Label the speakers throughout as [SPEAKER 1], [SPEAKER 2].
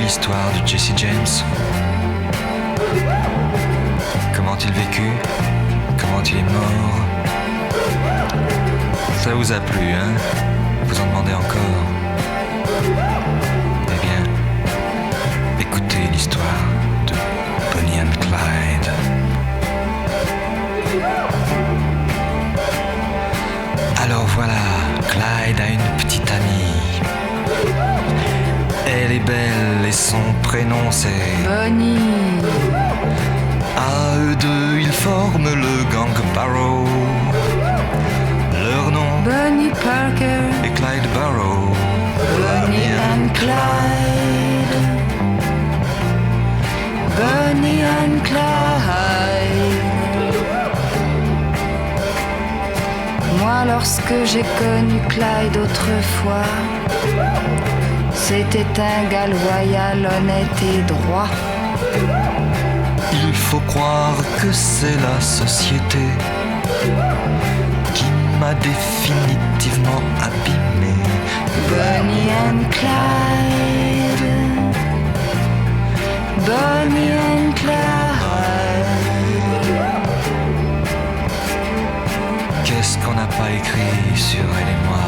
[SPEAKER 1] l'histoire de Jesse James? Comment il vécut? Comment il est mort? Ça vous a plu, hein? Vous en demandez encore? Eh bien, écoutez l'histoire de Bonnie and Clyde. Alors voilà, Clyde a une petite amie. Elle est belle et son prénom c'est
[SPEAKER 2] Bonnie.
[SPEAKER 1] À eux deux, ils forment le gang Barrow. Leur nom
[SPEAKER 2] Bonnie Parker
[SPEAKER 1] et Clyde Barrow.
[SPEAKER 2] Bonnie and Clyde. Bonnie and Clyde. Moi, lorsque j'ai connu Clyde autrefois, c'était un gars loyal, honnête et droit.
[SPEAKER 1] Il faut croire que c'est la société qui m'a définitivement abîmé.
[SPEAKER 2] Bonnie and Clyde. Bonnie and Clyde.
[SPEAKER 1] Qu'est-ce qu'on n'a pas écrit sur elle et moi?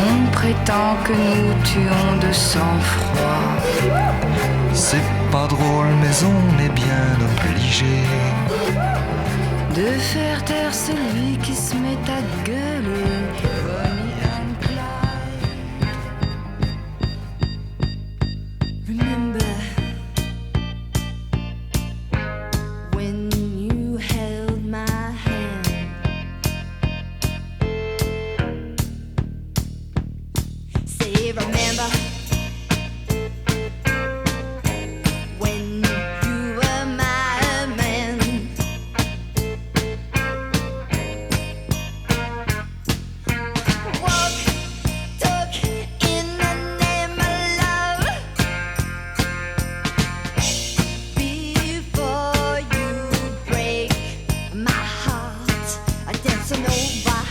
[SPEAKER 2] On prétend que nous tuons de sang-froid.
[SPEAKER 1] C'est pas drôle mais on est bien obligé
[SPEAKER 2] de faire taire celui qui se met à gueuler. Bonnie and Clyde. Remember when you held my hand? Say remember when you were my man. Walk, talk in the name of love. Before you break my heart, I dance on over.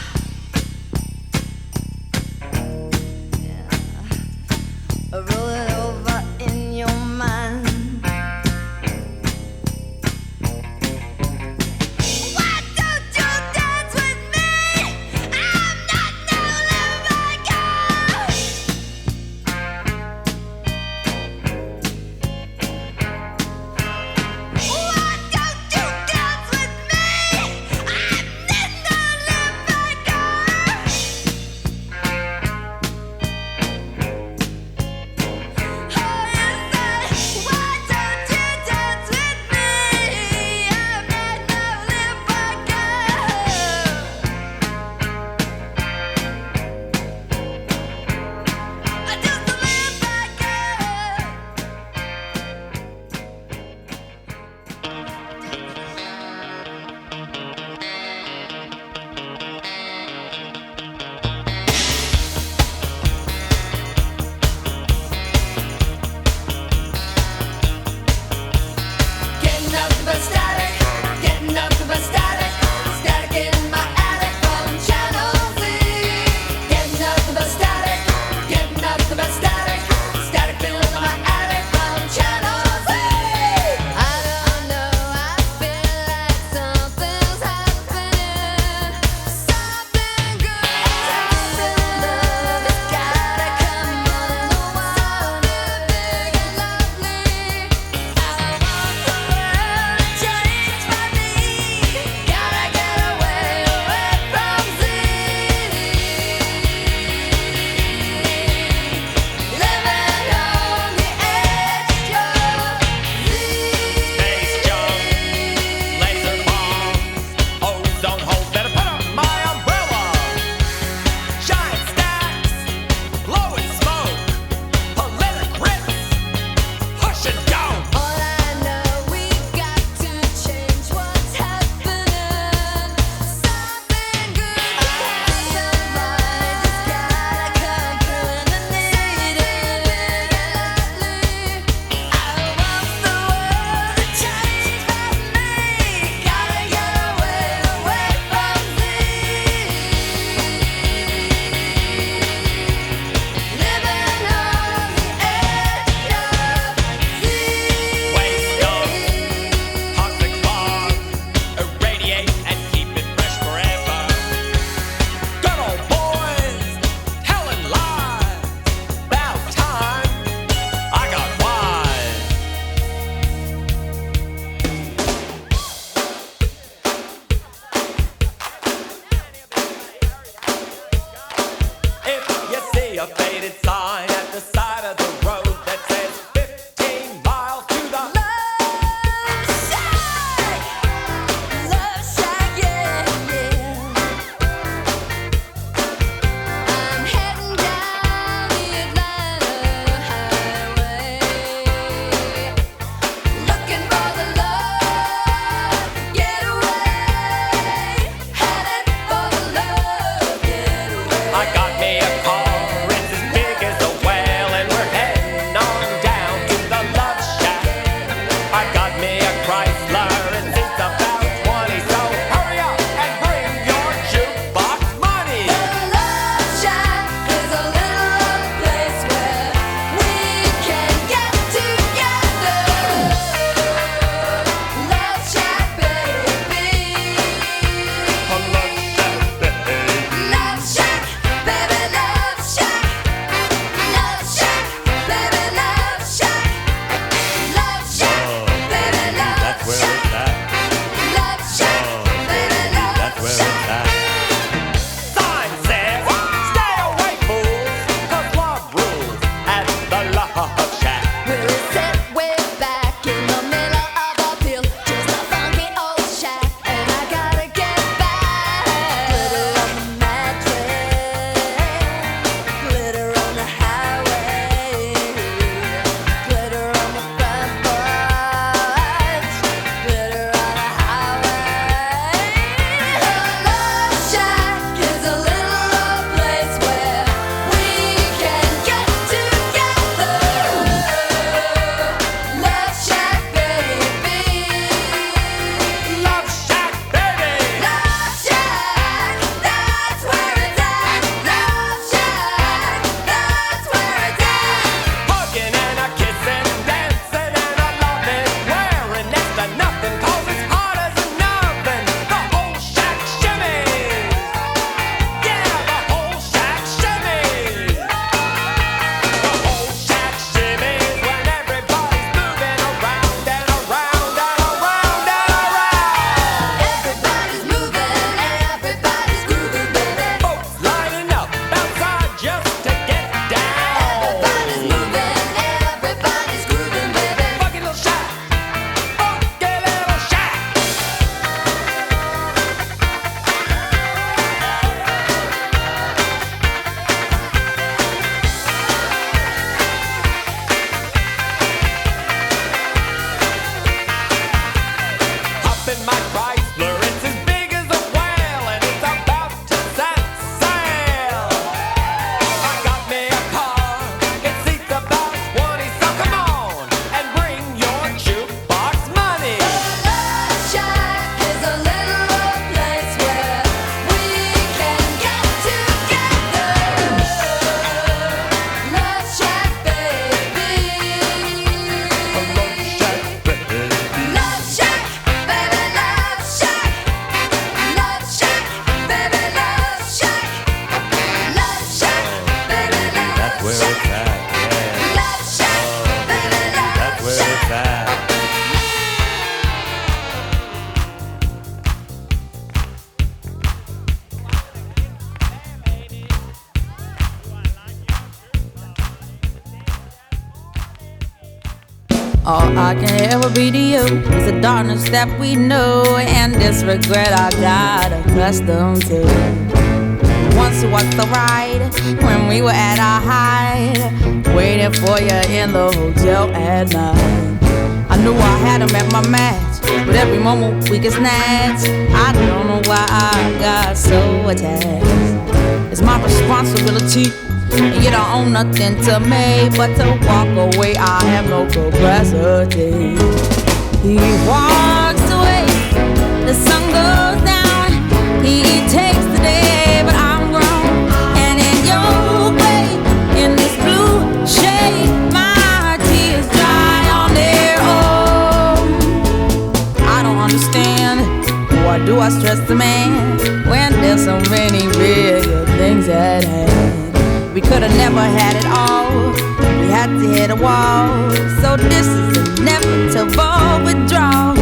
[SPEAKER 3] sign at the side of the road that says 15 miles to the
[SPEAKER 2] Love shack, yeah, yeah. I'm heading down the Atlanta highway, looking for the love getaway, headed for the love getaway.
[SPEAKER 3] I got me a car, it's as big as a whale, and we're heading on down to the Love Shack. I got me a Chrysler, it seats about 20, so hurry up and bring your jukebox money.
[SPEAKER 2] The Love Shack is a little place where we can get together. Love Shack, baby. Love Shack, baby, Love Shack. Love Shack, baby, Love Shack. Love Shack, baby, Love
[SPEAKER 3] That's where
[SPEAKER 2] Shack.
[SPEAKER 3] it's at.
[SPEAKER 2] Love Shack, baby,
[SPEAKER 3] That's where
[SPEAKER 2] Love
[SPEAKER 3] it's
[SPEAKER 2] Shack.
[SPEAKER 3] at. Sign says, stay away, fools, 'cause love rules at the Love Shack.
[SPEAKER 2] We're set way back in the middle of a field, just a funky old shack, and I gotta get back. Glitter on the mattress, glitter on the highway, glitter on the front porch, glitter on the highway. The Love Shack is a little old place where we can get together. Love Shack, baby.
[SPEAKER 3] Love Shack, baby.
[SPEAKER 2] Love Shack, that's where it's at. Love Shack, that's where it's at.
[SPEAKER 3] Hugging and a kissing, dancing and a loving, wearing next to nothing, 'cause it's hard as an oven. The whole shack shimmies. Yeah, the whole shack shimmies. The whole shack shimmies when everybody's moving around and around and around and around.
[SPEAKER 2] Everybody's moving, everybody's grooving, baby.
[SPEAKER 3] Folks lining up outside just to get down.
[SPEAKER 2] Everybody's moving, everybody's grooving, baby.
[SPEAKER 3] Funky little shack. Funky little shack. Hop in my Chrysler, it's as big as a whale, and it's about to set sail. I got me a car, it seats about 20, so come on and bring your jukebox money.
[SPEAKER 2] Love Shack is a little old place where we can get together. Love Shack, baby. Love Shack, baby, Love Shack. Love Shack, baby, Love Shack. Love Shack, baby, Love
[SPEAKER 3] That's where
[SPEAKER 2] Shack.
[SPEAKER 3] it's at, yeah.
[SPEAKER 2] Love Shack, baby,
[SPEAKER 3] That's
[SPEAKER 2] Love
[SPEAKER 3] where
[SPEAKER 2] Shack.
[SPEAKER 3] it's at.
[SPEAKER 4] All I can ever be to you is the darkness that we know and this regret I got accustomed to. Once was the ride when we were at our height, waiting for you in the hotel at night. I knew I had him at my match, but every moment we get snatched. I don't know why I got so attached. It's my responsibility, and you don't own nothing to me but to walk away. I have no capacity. He walks away, the sun goes down. He takes the day, but I'm grown. And in your way, in this blue shade, my tears dry on their own. I don't understand, why do I stress the man when there's so many real things at hand? We could've never had it all, we had to hit a wall. So this is inevitable withdrawal.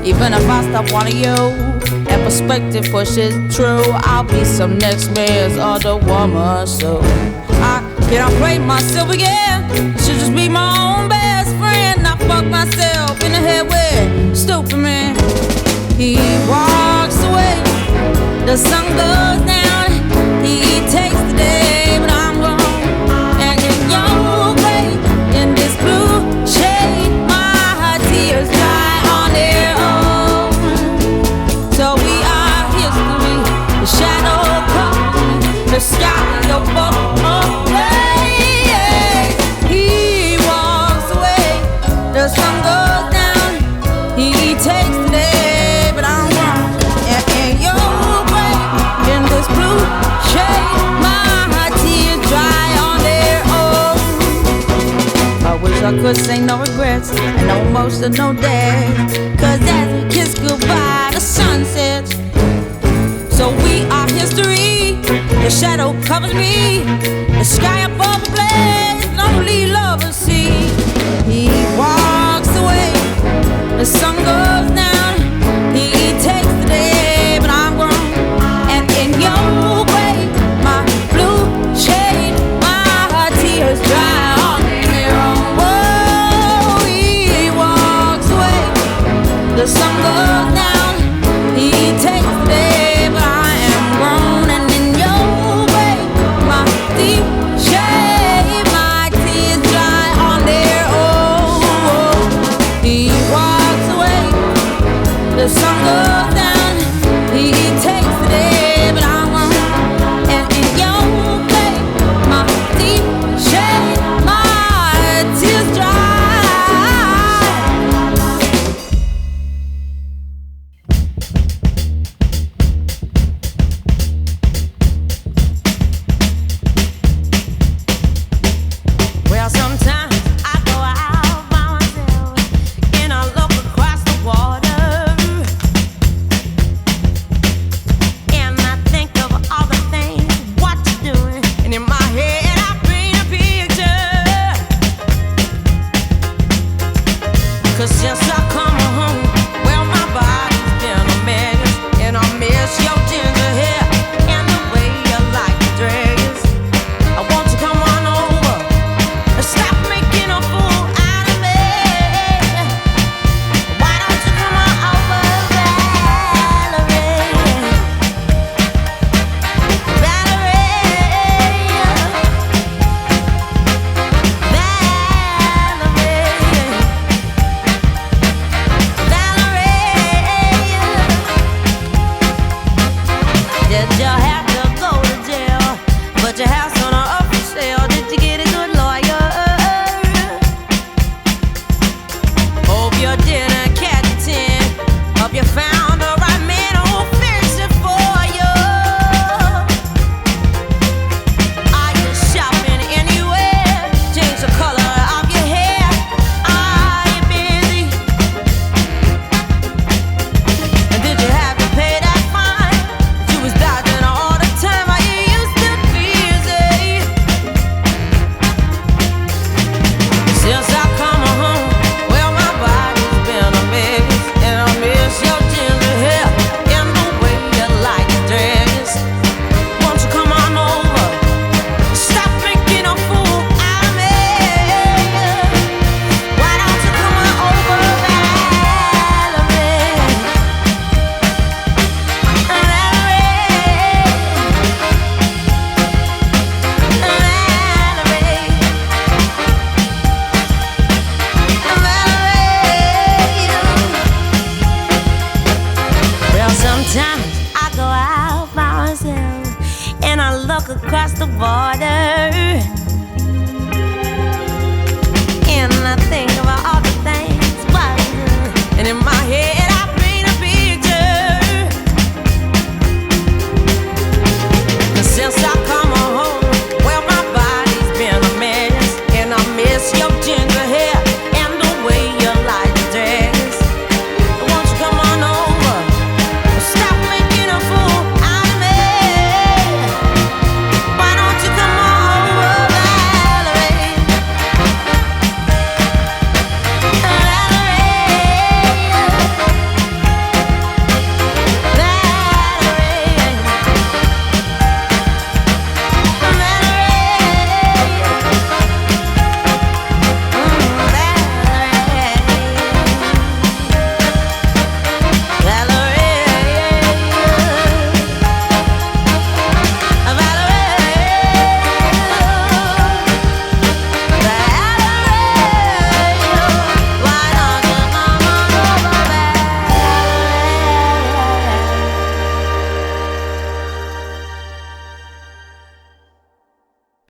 [SPEAKER 4] Even if I stop wanting you, that perspective pushes true. I'll be some next man's other woman, so I Did I play myself again? I should just be my own best friend. I fuck myself in the head with stupid man. He walks away, the sun goes down. He takes the day, but I'm gone. And in your way, in this blue shade, my tears dry on their own. So we are history, the shadow comes, the sky above. He walks away, the sun goes down. He takes the day, but I'm wrong. And your way, in this blue shade, my tears dry on their own. I wish I could say no regrets and no emotional day. Cause as we kiss goodbye, the sun sets. So we are history. The shadow covers me. The sky above the blaze.